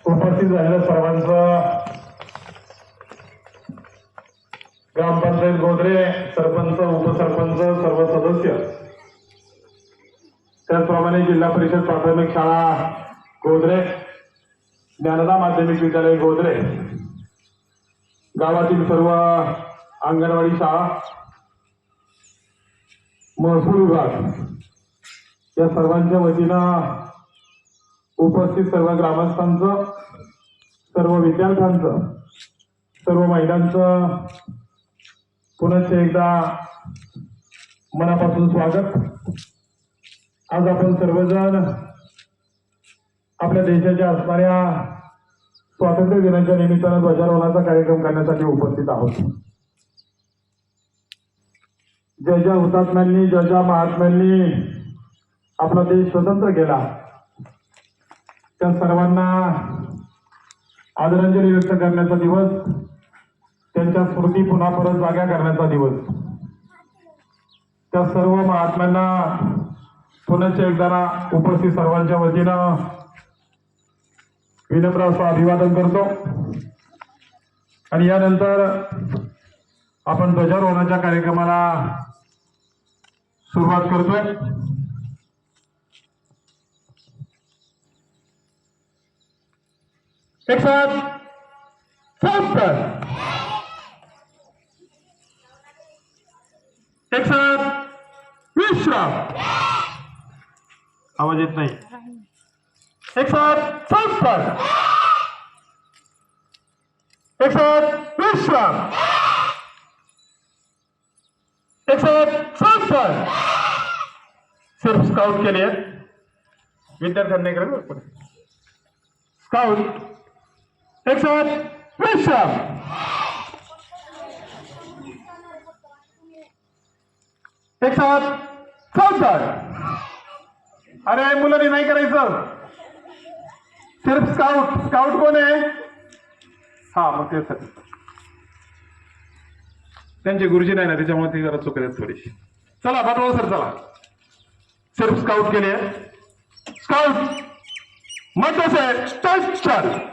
उपस्थित झालेल्या सर्वांचं ग्रामपंचायत गोदरे, सरपंच, उपसरपंच, सर्व सदस्य, त्याचप्रमाणे जिल्हा परिषद प्राथमिक शाळा गोदरे, ज्ञानदा माध्यमिक विद्यालय गोदरे, गावातील सर्व अंगणवाडी शाळा, महसूल विभाग या सर्वांच्या वतीनं उपस्थित सर्व ग्रामस्थांचं, सर्व विद्यार्थ्यांचं, सर्व महिलांचं पुनश्च एकदा मनापासून स्वागत। आज आपण सर्वजण आपल्या देशाच्या असणाऱ्या स्वातंत्र्य दिनाच्या निमित्तानं ध्वजारोहणाचा कार्यक्रम करण्यासाठी उपस्थित आहोत। ज्या ज्या हुतात्म्यांनी, ज्या ज्या महात्म्यांनी आपला देश स्वतंत्र केला त्या सर्वांना आदरांजली व्यक्त करण्याचा दिवस, त्यांच्या स्मृती पुन्हा परत जाग्या करण्याचा दिवस। त्या सर्व महात्म्यांना पुनश्च एकदा उपस्थित सर्वांच्या वतीनं विनम्र असं अभिवादन करतो। आणि यानंतर आपण ध्वजारोहणाच्या कार्यक्रमाला सुरुवात करतोय। एक साथ संस्कार, एक साथ विश्राम, आवाज येत नाही। एक साथ संस्कार, एक साथ विश्राम, एक साथ संस्कार। सिर्फ स्काउट के लिए विद्यार्थ्यांनी करेल स्काउट। एक साथ विश्राम, एक साथ संस्कार। अरे मुलांनी नाही करायचं, सिर्फ स्काउट। स्काउट कोण आहे? हा, मग ते सर त्यांचे गुरुजी नाही ना, त्याच्यामुळे ती जरा चुकलेत थोडीशी। चला बाटवा सर, चला। सिर्फ स्काउट के लिए स्काउट मध्य से स्टार्ट।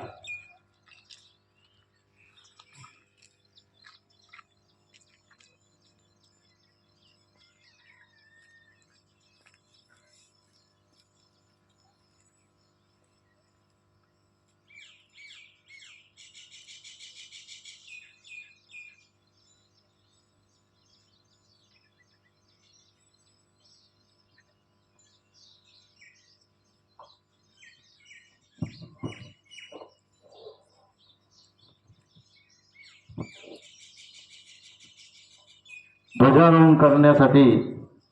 ध्वजारोहण करण्यासाठी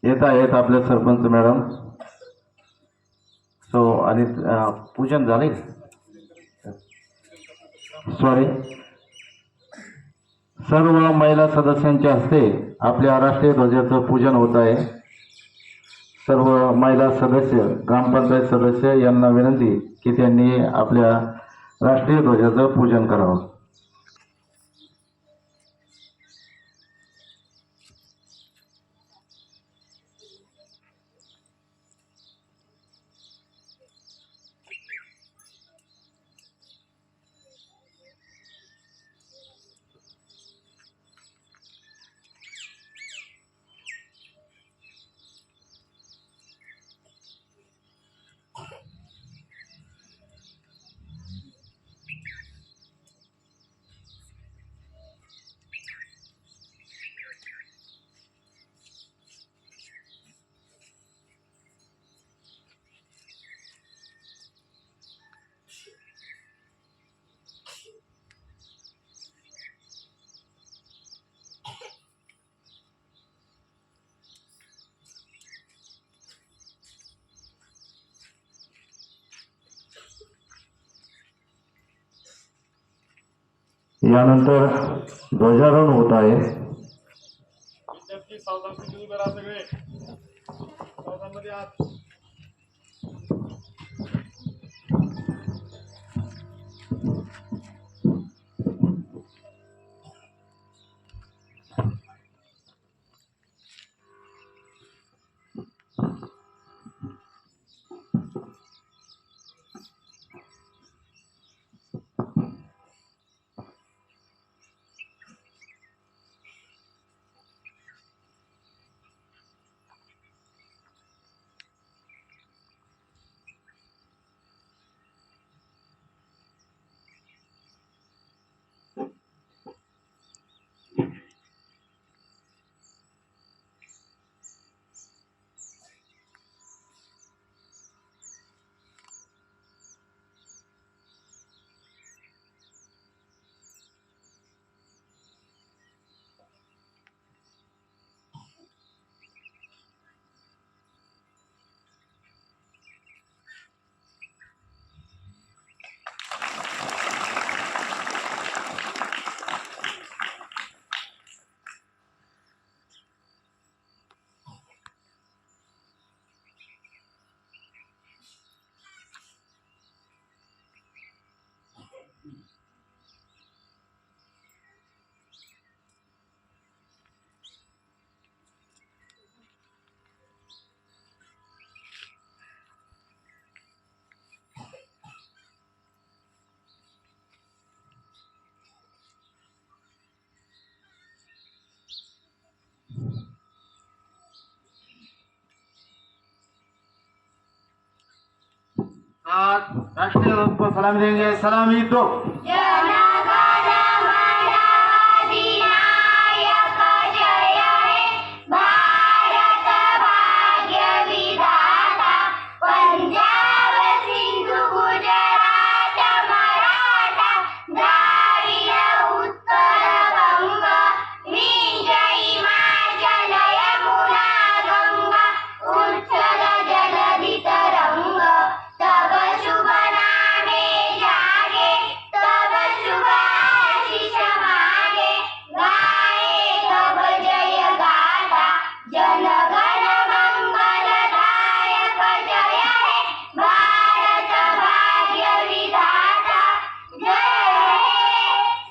येत आहेत आपले सरपंच मॅडम। आणि पूजन झाले, सॉरी, सर्व महिला सदस्यांच्या हस्ते आपल्या राष्ट्रीय ध्वजाचं पूजन होत आहे। सर्व महिला सदस्य, ग्रामपंचायत सदस्य यांना विनंती की त्यांनी आपल्या राष्ट्रीय ध्वजाचं पूजन करावं। यानंतर ध्वजारोहण होत आहे। आज राष्ट्रीय ध्वज को सलामी देंगे। सलामी दो। जनगण मन अधिनायक जय हे भारत भाग्य विधाता पंजाब सिंधु गुजरात मराठा द्राविड उत्कल बंग विजयी हिमाचल यमुना गंगा उच्छल जलधि तरंग तब शुभ नामे जागे तब शुभ आशीष मागे गाए तब जय गाथा जनगण मंगलदायक जय हे भारत भाग्य विधाता जय हे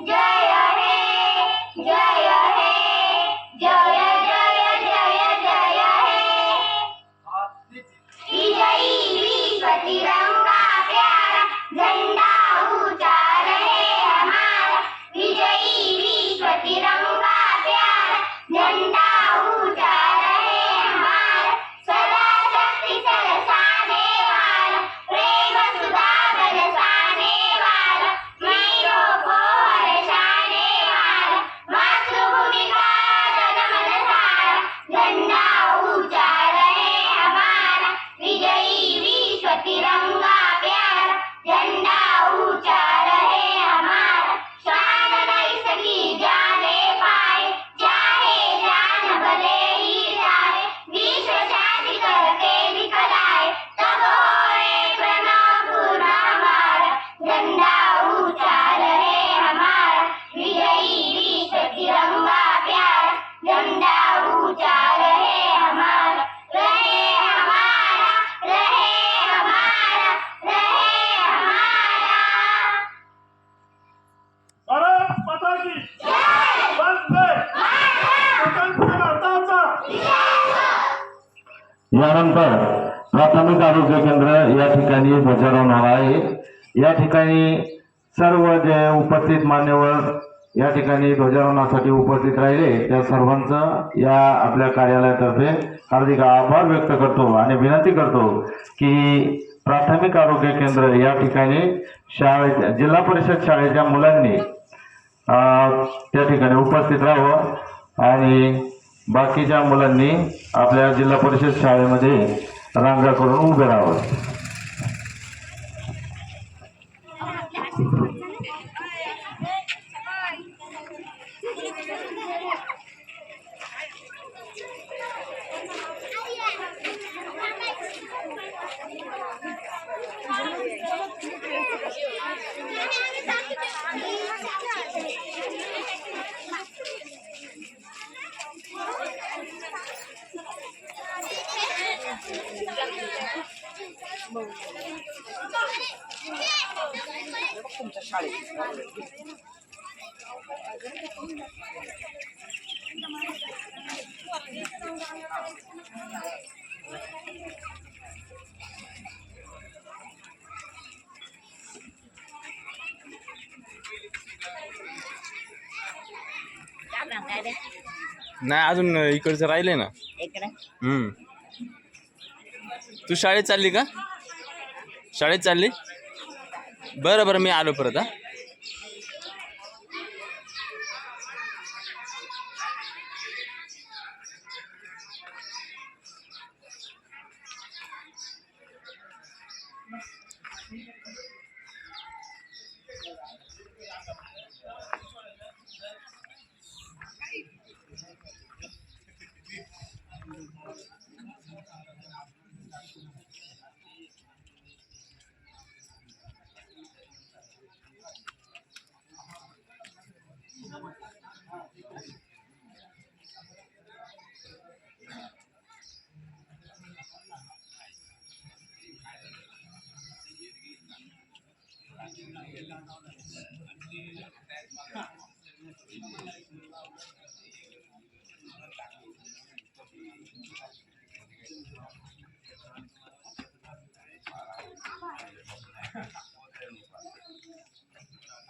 जय हे जय हे जय जय जय जय हे विजयी विश्व तिरंगा प्यारा झंडा ऊंचा रहे हमारा विजयी विश्व तिरंगा प्यारा झंडा ऊंचा रहे हमारा सदा शक्ति सरसाने वाला प्रेम सुधा बरसाने वाला मयूरों को हर्षाने वाला मातृभूमि का तन मन सारा झंडा ऊंचा रहे हमारा विजयी विश्व तिरंगा प्यारा झंडा ऊंचा रहे हमारा शान नहीं सकी जाने पाए चाहे जान भले ही जाए विश्व शांति करके दिखलाए तब होए प्रणव पूर्ण हमारा झंडा ऊंचा रहे हमारा विजयी विश्व तिरंगा प्यारा झंडा ऊंचा रहे हमारा रहे हमारा रहे हमारा रहे हमारा। भारत माता की वंदे स्वतंत्र भारताचा यानंतर प्राथमिक आरोग्य केंद्र या ठिकाणी ध्वजारोहण होणार आहे। या ठिकाणी सर्व जे उपस्थित मान्यवर या ठिकाणी ध्वजारोहणासाठी उपस्थित राहिले त्या सर्वांचं या आपल्या कार्यालयातर्फे हार्दिक आभार व्यक्त करतो आणि विनंती करतो की प्राथमिक आरोग्य केंद्र या ठिकाणी शाळेच्या जिल्हा परिषद शाळेच्या मुलांनी त्या ठिकाणी उपस्थित राहावं आणि बाकीच्या मुलांनी आपल्या जिल्हा परिषद शाळेमध्ये रांगा करून उभे राहावं। नाही अजून इकडचं राहिले ना तू शाळेत चालली का? शाळेत चालली? बरं बरं मी आलो परत. हा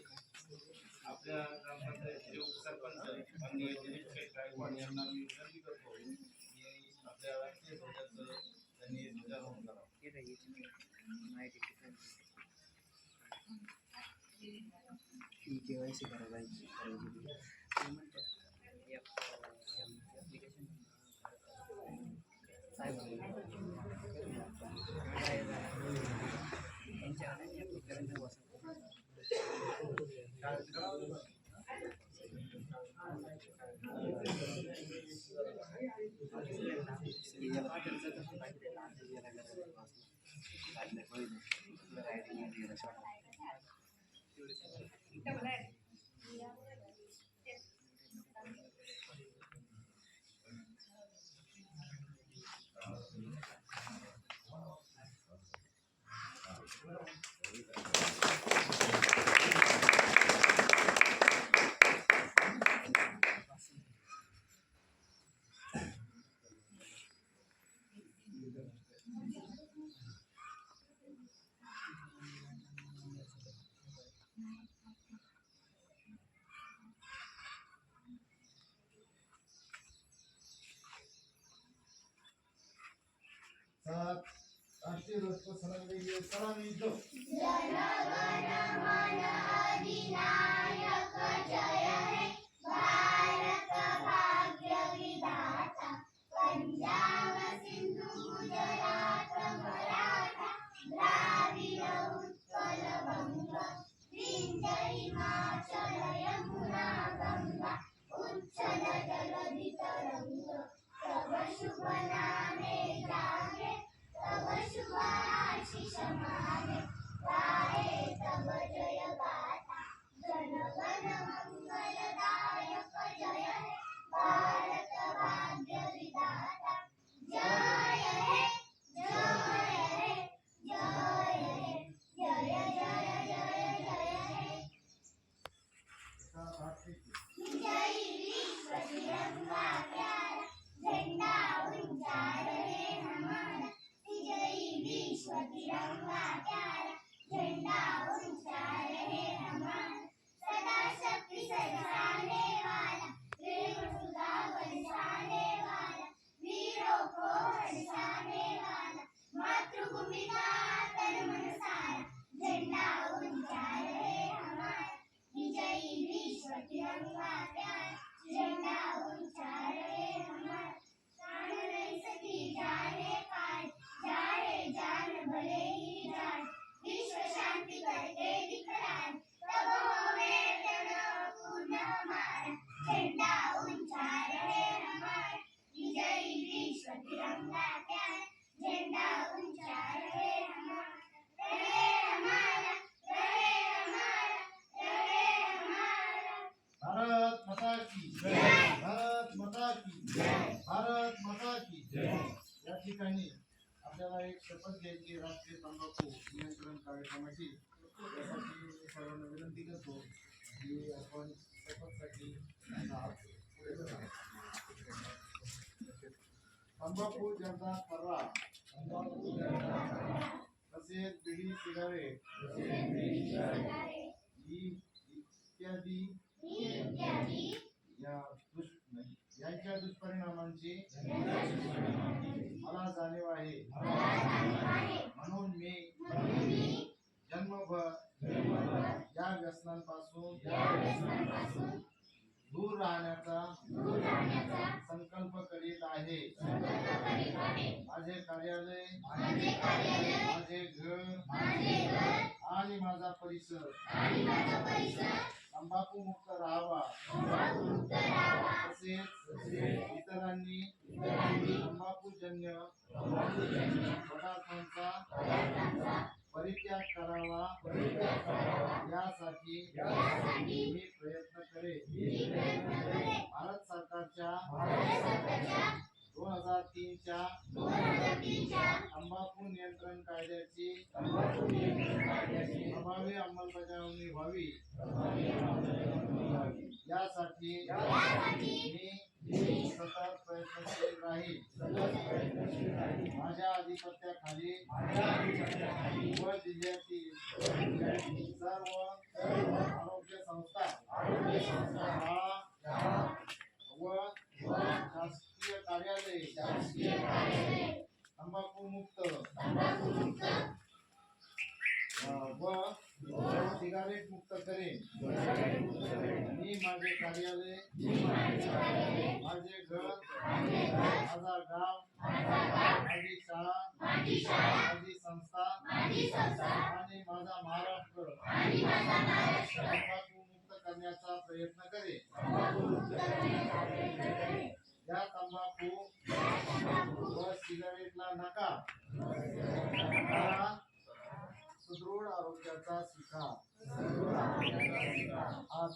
आपल्या ग्रामपंचायतीचे उपसरपंच माननीय दिलीप गायकवाड यांना मी विनंती करतो की आपल्या राष्ट्रीय ध्वजाचं त्यांनी ध्वजारोहण करावं. केवायसी करायची राष्ट्रीय ध्वज को सलामी देंगे. सलामी दो. जनगण मन अधिनायक जय हे भारत भाग्य विधाता पंजाब सिंधु गुजरात मराठा द्राविड उत्कल बंग विंध्य हिमाचल यमुना गंगा उच्चल जलधि तरंग तव शुभ नामे जागे तव शुभ आशीष माने गाये तव जय गाथा जनगण मंगलदायक जय हे भारत भाग्य विधाता जय हे जय हे जय हे जय जय जय जय हे विजयी विश्व तिरंगा प्यारा झंडा ऊंचा रहे हमारा विजयी विश्व तिरंगा प्यारा झंडा ऊंचा रहे हमारा सदा शक्ति सरसाने वाला प्रेम सुधा बरसाने वाला वीरों को हर्षाने वाला मातृभूमि का तन मन सारा झंडा ऊंचा रहे हमारा विजयी विश्व तिरंगा प्यारा झंडा ऊंचा रहे हमारा शान नहीं सकी जाने पाए जाए जान भले ही जाए विश्व शांति करके दिखलाए तब होवे जन पूर्ण हमारा झंडा ऊंचा रहे हमारा विजयी विश्व तिरंगा प्यारा झंडा ऊंचा रहे हमारा रहे हमारा रहे हमारा रहे हमारा. भारत माता की जय. भारत माता की जय. भारत माता की जय. या ठिकाणी आपल्याला एक शपथ घ्यायची राष्ट्रीय तंबाखू नियंत्रण कार्यक्रमाची. त्यासाठी मी सर्वांना विनंती करतो की आपण शपथसाठी पुढे जाऊ. तंबाखू जनता ठरवा. तसेच बिडी सिगारेट इत्यादी यांच्या दुष्परिणामांची मला जाणीव आहे. म्हणून मी जन्मभर या व्यसनांपासून दूर राहण्याचा संकल्प करीत आहे. माझे कार्यालय माझे घर आणि माझा परिसर तंबाखू मुक्त राहावा तसेच इतरांनी तंबाखूजन्य पदार्थांचा परित्याग करावा यासाठी मी प्रयत्न करेन. भारत सरकारच्या 2003च्या तंबाखू नियंत्रण कायद्याची प्रभावी अंमलबजावणी व्हावी यासाठी मी सतत प्रयत्नशील राहील. माझ्या अधिपत्याखाली व जिल्ह्यातील सर्व आरोग्य संस्था शाळा व शासकीय कार्यालय तंबाखू मुक्त व सिगारेट मुक्त करेन. मी माझे कार्यालय माझे घर माझा गाव माझी शाळा माझी संस्था आणि माझा महाराष्ट्र तंबाखू मुक्त करण्याचा प्रयत्न करेन. या तंबाखू व सिगारेटला नका, करा सुदृढ आरोग्याचा स्वीकार. आज